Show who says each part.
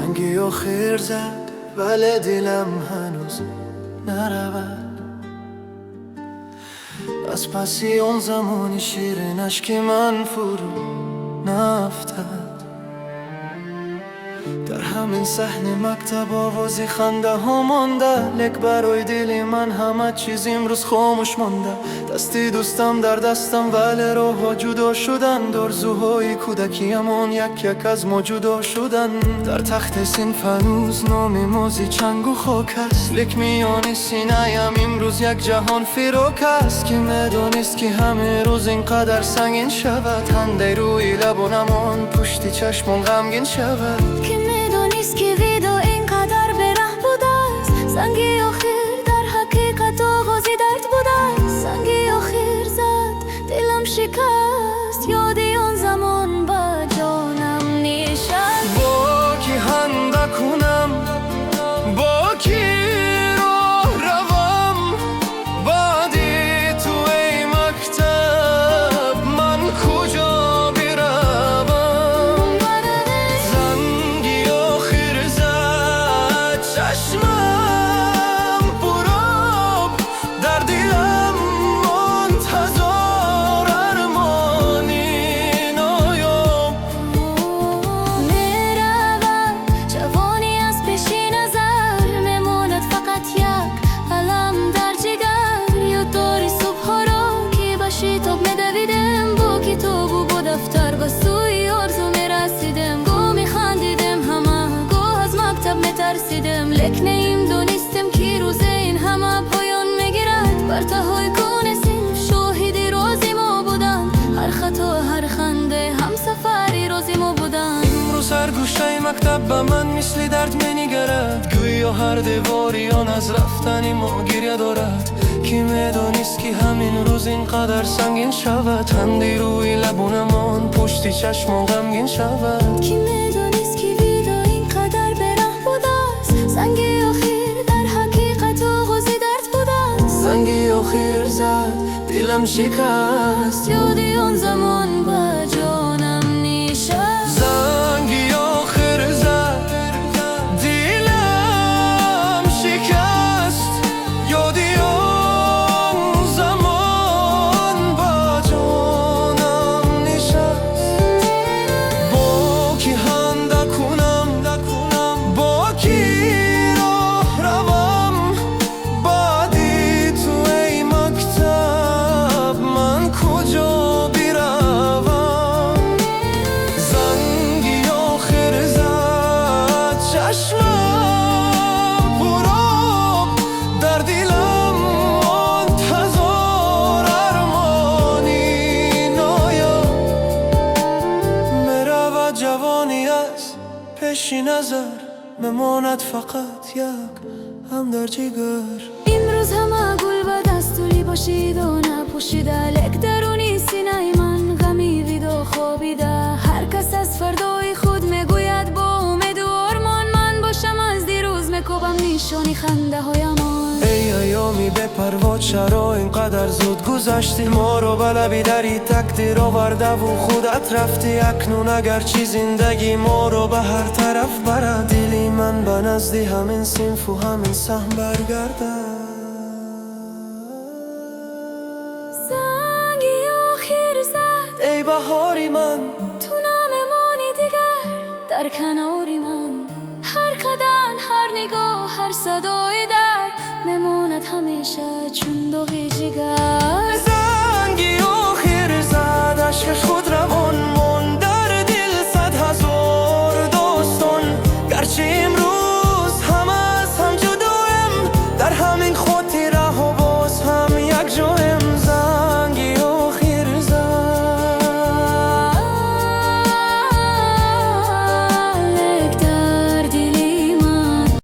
Speaker 1: زنگی آخر زد ولی دلم هنوز نرود. از پسی اون زمانی شیرینش که من فرو نفتد. در همین صحنه مکتب آوازی خنده ها مانده، لک برای دل من همه چیز امروز خاموش مانده. دستی دوستم در دستم ولی راه ها جدا شدن. آرزوهای کودکیمون یک یک از ما جدا شدن. در تخت صنف هنوز نام مازی چنگ و خاک است، لک میان سینه‌ام امروز یک جهان فراک است. که میدانست که همه روز اینقدر سنگین شود، خنده روی لبانمان پشت چشمم غمگین شود.
Speaker 2: نیست که ویدا اینقدر بره بوده است. زنگی آخر در حقیقت آغازی درد بوده است. زنگی آخر زد دلم شکست، یادی آن زمان با جانم نشست.
Speaker 1: با کی هنده کنم، با کی راه روم، بعدی تو ای مکتب من کجا بروم. چشمم پراب در دلم منتظر ارمانی نایاب.
Speaker 2: میرود جوانی از پیش نظر، میماند فقط یک علم در جگر. یا داری صبح ها را که با شتاب میدویدم، با کتاب و با دفتر با سوی آرزو میرسیدم. گاه میخندیدم همه گاه از مکتب میترسیدم، لک نمیدانستم که روز این همه پایان میگیرد. برتهای کون صنف شاهدی رازی ما بودن، هر خطا هر خنده هم سفری رازی ما بودن.
Speaker 1: امروز هر گوشه مکتب به من مثل درد مینگرد، گویا هر دیواری آن از رفتن ما گریه دارد. که میدانست که همین روز اینقدر سنگین شود، خنده روی لبانمان پشت چشمم غمگین شود.
Speaker 2: که میدانست که ویدا اینقدر بره بوده است. زنگی آخر در حقیقت آغازی درد بوده است.
Speaker 1: زنگی آخر زد دلم شکست،
Speaker 2: یادی آن زمان با جانم نشست.
Speaker 1: زنگی آخر زد دلم شکست، یادی آن زمان با جانم نشست. با کی هنده کنم، با کی راه روم، بعدی تو ای مکتب من کجا بروم. زنگی آخر زد چشمم پراب در دلم منتظر ارمانی نایاب. میرود جوانی از پیش نظر، میماند فقط یک هم در جگر.
Speaker 2: امروز همه گل و دستوری باشید و نپوشیده، لک درونی سینه من غمی ویدا خوابیده. هر کس از فردای خود میگوید با امید و آرمان، من باشم از دیروز میکوبم نشانی خنده هایمان.
Speaker 1: ای ایامی به پروا چرا اینقدر زود گذشتی، ما رو به لبی دری تقدیر آورده و خودت رفتی. اکنون اگر چی زندگی ما رو به هر طرف برد، دلی من به نزدی همین صنف و همین سهم برگرده.
Speaker 2: زنگی آخر زد
Speaker 1: ای بهاری من،
Speaker 2: تو نمیمانی دیگر در کناری من. هر قدم هر نگاه هر صدای در میماند همیشه چون داغی جگر.